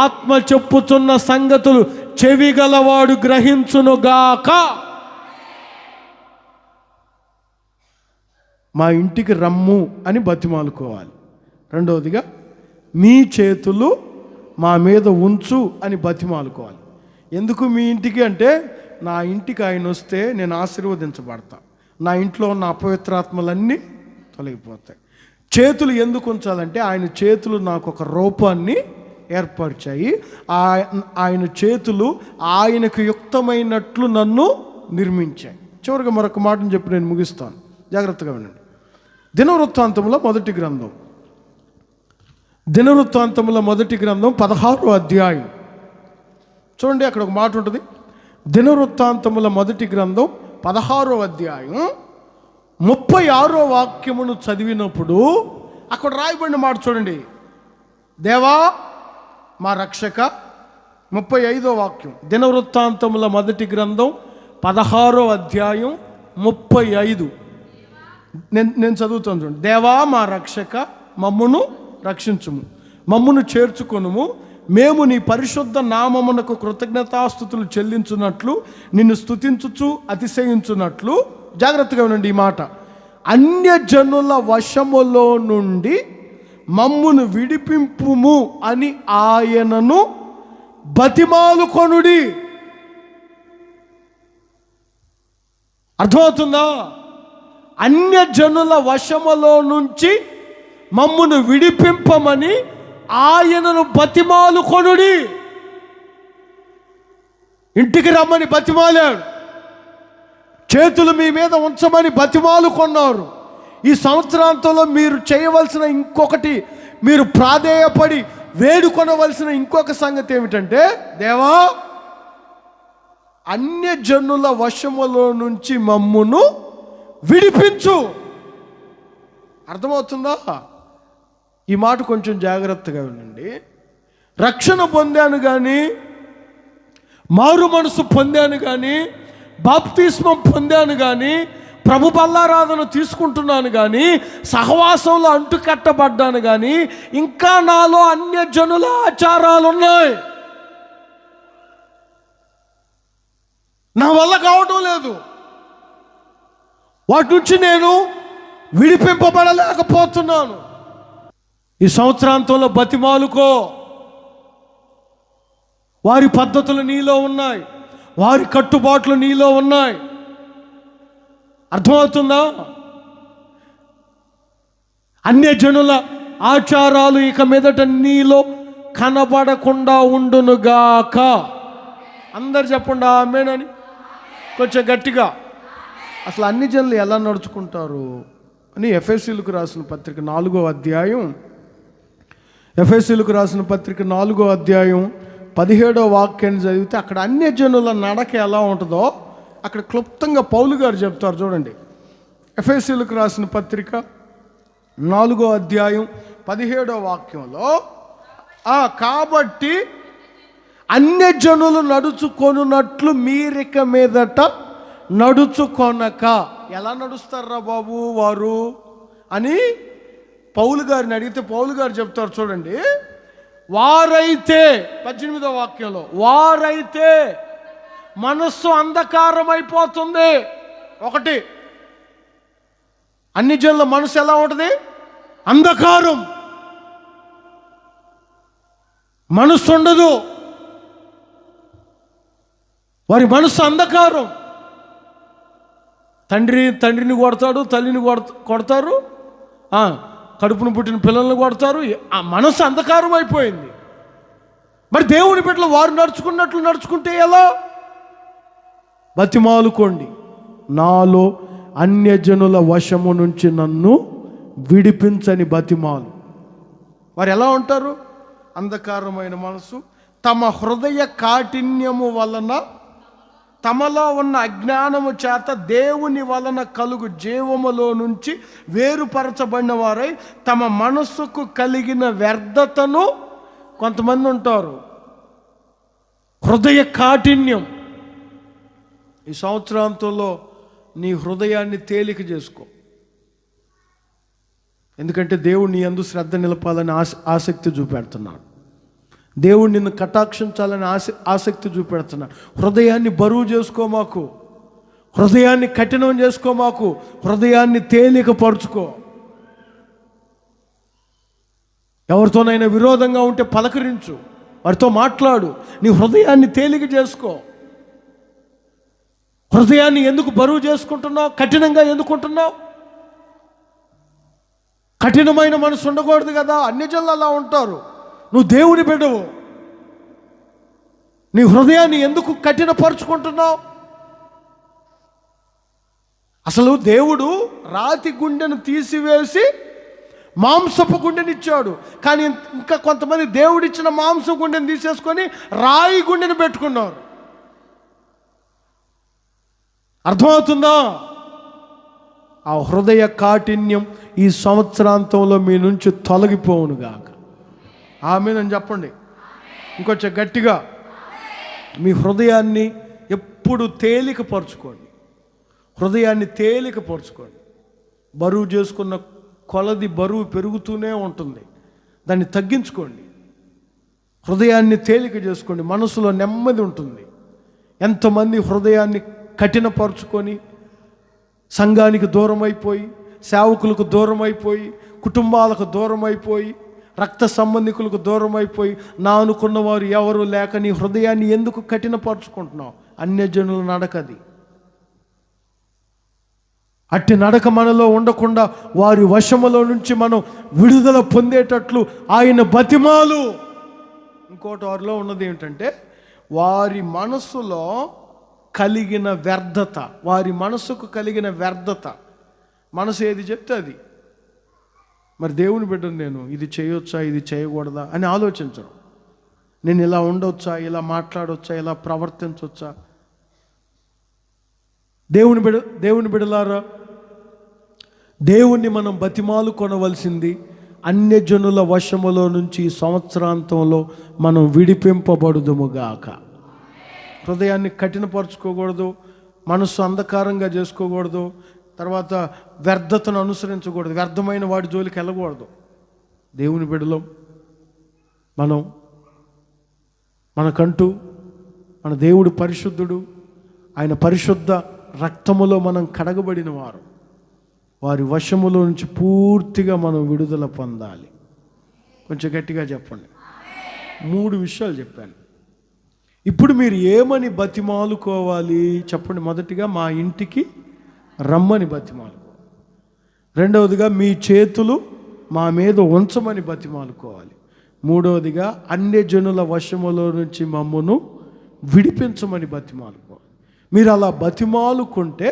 ఆత్మ చెప్పుచున్న సంగతులు చెవిగలవాడు గ్రహించునుగాక. మా ఇంటికి రమ్ము అని బతిమాలుకోవాలి. రెండవదిగా, మీ చేతులు మా మీద ఉంచు అని బతిమాలుకోవాలి. ఎందుకు మీ ఇంటికి అంటే, నా ఇంటికి ఆయన వస్తే నేను ఆశీర్వదించబడతా, నా ఇంట్లో ఉన్న అపవిత్రాత్మలన్నీ తొలగిపోతాయి. చేతులు ఎందుకు ఉంచాలంటే, ఆయన చేతులు నాకు ఒక రూపాన్ని ఏర్పరిచాయి. ఆయన చేతులు ఆయనకు యుక్తమైనట్లు నన్ను నిర్మించాయి. చివరిగా మరొక మాటను చెప్పి నేను ముగిస్తాను, జాగ్రత్తగా వినండి. దినవృత్తాంతంలో మొదటి గ్రంథం దినవృత్తాంతముల మొదటి గ్రంథం 16వ అధ్యాయం చూడండి. అక్కడ ఒక మాట ఉంటుంది. దినవృత్తాంతముల మొదటి గ్రంథం 16వ అధ్యాయం 36వ వాక్యమును చదివినప్పుడు అక్కడ రాయబడిన మాట చూడండి. దేవా మా రక్షక. 35వ వాక్యం దినవృత్తాంతముల మొదటి గ్రంథం 16వ అధ్యాయం 35. నేను చదువుతాను చూడండి. దేవా మా రక్షక, మమ్మును రక్షించుము, మమ్మును చేర్చుకొనుము. మేము నీ పరిశుద్ధ నామమునకు కృతజ్ఞతాస్తుతులు చెల్లించున్నట్లు, నిన్ను స్తుతించుచు అతిశయించున్నట్లు. జాగ్రత్తగా వినండి ఈ మాట. అన్యజనుల వశములో నుండి మమ్మును విడిపింపుము అని ఆయనను బతిమాలుకొనుడి. అర్థమవుతుందా? అన్యజనుల వశములో నుంచి మమ్మును విడిపింపమని ఆయనను బతిమాలుకొనుడి. ఇంటికి రమ్మని బతిమాలాడు, చేతులు మీ మీద ఉంచమని బతిమాలుకొన్నారు. ఈ సంవత్సరాంతంలో మీరు చేయవలసిన ఇంకొకటి, మీరు ప్రాధేయపడి వేడుకొనవలసిన ఇంకొక సంగతి ఏమిటంటే, దేవా అన్యజనుల వశములో నుంచి మమ్మును విడిపించు. అర్థమవుతుందా? ఈ మాట కొంచెం జాగ్రత్తగా వినండి. రక్షణ పొందాను కానీ, మారు మనసు పొందాను కానీ, బాప్తిస్మం పొందాను కానీ, ప్రభు బల్లారాధన తీసుకుంటున్నాను కానీ, సహవాసంలో అంటుకట్టబడ్డాను కానీ, ఇంకా నాలో అన్యజనుల ఆచారాలు ఉన్నాయి. నా వల్ల కావడం లేదు. వాటి నుంచి నేను విడిపింపబడలేకపోతున్నాను. ఈ సంవత్సరాంతంలో బతిమాలుకో. వారి పద్ధతులు నీలో ఉన్నాయి, వారి కట్టుబాట్లు నీలో ఉన్నాయి. అర్థమవుతుందా? అన్యజనుల ఆచారాలు ఇక మీదట నీలో కనబడకుండా ఉండునుగాక. అందరు చెప్పండి ఆమేనని కొంచెం గట్టిగా. అసలు అన్ని జనులు ఎలా నడుచుకుంటారు అని ఎఫెసీయులకు రాసిన పత్రిక 4వ అధ్యాయం, ఎఫెసీయులకు రాసిన పత్రిక 4వ అధ్యాయం 17వ వాక్యాన్ని చదివితే అక్కడ అన్యజనుల నడక ఎలా ఉంటుందో అక్కడ క్లుప్తంగా పౌలు గారు చెప్తారు. చూడండి, ఎఫెసీయులకు రాసిన పత్రిక 4వ అధ్యాయం 17వ వాక్యంలో, కాబట్టి అన్యజనులు నడుచుకొనున్నట్లు మీరిక మీదట నడుచుకొనక. ఎలా నడుస్తారా బాబు వారు అని పౌలు గారిని అడిగితే పౌలు గారు చెప్తారు. చూడండి, వారైతే 18వ వాక్యంలో, వారైతే మనస్సు అంధకారం అయిపోతుంది. ఒకటి, అన్ని జనుల మనసు ఎలా ఉంటుంది? అంధకారం. మనస్సు ఉండదు, వారి మనస్సు అంధకారం. తండ్రిని కొడతాడు, తల్లిని కొడతారు, కడుపును పుట్టిన పిల్లల్ని కొడతారు. ఆ మనస్సు అంధకారం అయిపోయింది. మరి దేవుని బిడ్డలు వారు నడుచుకున్నట్లు నడుచుకుంటే ఎలా? బతిమాలుకోండి, నాలో అన్యజనుల వశము నుంచి నన్ను విడిపించని బతిమాలు. వారు ఎలా ఉంటారు? అంధకారమైన మనసు, తమ హృదయ కాఠిన్యము వలన, తమలో ఉన్న అజ్ఞానము చేత దేవుని వలన కలుగు జీవములో నుంచి వేరుపరచబడిన వారై తమ మనస్సుకు కలిగిన వ్యర్థతను, కొంతమంది ఉంటారు హృదయ కాఠిన్యం. ఈ సంవత్సరాంతంలో నీ హృదయాన్ని తేలిక చేసుకో. ఎందుకంటే దేవుడు నీ యందు శ్రద్ధ నిలపాలని ఆసక్తి చూపెడుతున్నాడు. దేవుడు నిన్ను కటాక్షించాలని ఆసక్తి చూపెడుతున్నాడు. హృదయాన్ని బరువు చేసుకోమాకు, హృదయాన్ని కఠినం చేసుకోమాకు, హృదయాన్ని తేలికపరుచుకో. ఎవరితోనైనా విరోధంగా ఉంటే పలకరించు, వారితో మాట్లాడు. నీ హృదయాన్ని తేలిక చేసుకో. హృదయాన్ని ఎందుకు బరువు చేసుకుంటున్నావు? కఠినంగా ఎందుకుంటున్నావు? కఠినమైన మనసు ఉండకూడదు కదా. అన్యజనులు అలా ఉంటారు. నువ్వు దేవుని బిడ్డవు, నీ హృదయాన్ని ఎందుకు కఠినపరుచుకుంటున్నావు? అసలు దేవుడు రాతి గుండెను తీసివేసి మాంసపు గుండెనిచ్చాడు. కానీ ఇంకా కొంతమంది దేవుడిచ్చిన మాంసం గుండెని తీసేసుకొని రాయి గుండెని పెట్టుకున్నారు. అర్థమవుతుందా? ఆ హృదయ కాఠిన్యం ఈ సంవత్సరాంతంలో మీ నుంచి తొలగిపోవునుగాక. ఆమేన్ చెప్పండి ఇంకొంచెం గట్టిగా. మీ హృదయాన్ని ఎప్పుడు తేలికపరచుకోండి. హృదయాన్ని తేలికపరచుకోండి. బరువు చేసుకున్న కొలది బరువు పెరుగుతూనే ఉంటుంది. దాన్ని తగ్గించుకోండి. హృదయాన్ని తేలిక చేసుకోండి. మనసులో నెమ్మది ఉంటుంది. ఎంతమంది హృదయాన్ని కఠినపరుచుకొని సంఘానికి దూరం అయిపోయి, సేవకులకు దూరం అయిపోయి, కుటుంబాలకు దూరం అయిపోయి, రక్త సంబంధికులకు దూరం అయిపోయి, నా అనుకున్న వారు ఎవరు లేక నీ హృదయాన్ని ఎందుకు కఠినపరుచుకుంటున్నావు? అన్యజనుల నడకది. అట్టి నడక మనలో ఉండకుండా వారి వశములో నుంచి మనం విడుదల పొందేటట్లు ఆయన బతిమాలు. ఇంకోటి వారిలో ఉన్నది ఏంటంటే వారి మనసులో కలిగిన వ్యర్థత. వారి మనసుకు కలిగిన వ్యర్థత. మనసు ఏది చెప్తే అది. మరి దేవుని బిడ్డను నేను ఇది చేయొచ్చా, ఇది చేయకూడదా అని ఆలోచించడం. నేను ఇలా ఉండొచ్చా, ఇలా మాట్లాడొచ్చా, ఇలా ప్రవర్తించవచ్చా? దేవుని బిడ్డలారా, దేవుణ్ణి మనం బతిమాలు కొనవలసింది అన్యజనుల వశములో నుంచి సంవత్సరాంతంలో మనం విడిపింపబడుదుముగాక. హృదయాన్ని కఠినపరచుకోకూడదు, మనసు అంధకారంగా చేసుకోకూడదు, తర్వాత వ్యర్థతను అనుసరించకూడదు, వ్యర్థమైన వాడి జోలికి వెళ్ళకూడదు. దేవుని బిడ్డలో మనకంటూ మన దేవుడు పరిశుద్ధుడు. ఆయన పరిశుద్ధ రక్తములో మనం కడగబడిన వారు. వారి వశములో నుంచి పూర్తిగా మనం విడుదల పొందాలి. కొంచెం గట్టిగా చెప్పండి. 3 విషయాలు చెప్పాను. ఇప్పుడు మీరు ఏమని బతిమాలుకోవాలి చెప్పండి. మొదటిగా మా ఇంటికి రమ్మని బతిమాలుకోవాలి. రెండవదిగా మీ చేతులు మా మీద ఉంచమని బతిమాలుకోవాలి. మూడవదిగా అన్యజనుల వశములో నుంచి మమ్మను విడిపించమని బతిమాలుకోవాలి. మీరు అలా బతిమాలుకుంటే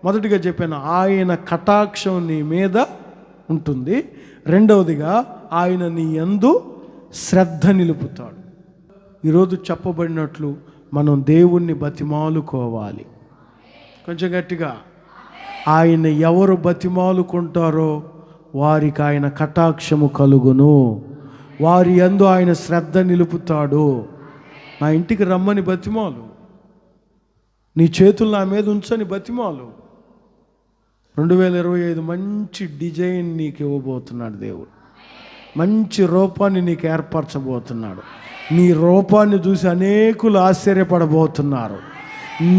మొదటిగా చెప్పాను, ఆయన కటాక్షం నీ మీద ఉంటుంది. రెండవదిగా ఆయన నీ యందు శ్రద్ధ నిలుపుతాడు. ఈరోజు చెప్పబడినట్లు మనం దేవుణ్ణి బతిమాలుకోవాలి. కొంచెం గట్టిగా. ఆయన ఎవరు బతిమాలుకుంటారో వారికి ఆయన కటాక్షము కలుగును. వారి యందు ఆయన శ్రద్ధ నిలుపుతాడు. నా ఇంటికి రమ్మని బతిమాలు. నీ చేతులు నా మీద ఉంచని బతిమాలు. 2025 మంచి డిజైన్ నీకు ఇవ్వబోతున్నాడు దేవుడు. మంచి రూపాన్ని నీకు ఏర్పరచబోతున్నాడు. నీ రూపాన్ని చూసి అనేకులు ఆశ్చర్యపడబోతున్నారు.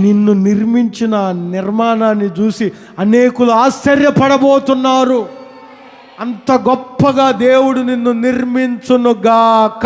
నిన్ను నిర్మించిన నిర్మాణాన్ని చూసి అనేకులు ఆశ్చర్యపడబోతున్నారు. అంత గొప్పగా దేవుడు నిన్ను నిర్మించునుగాక.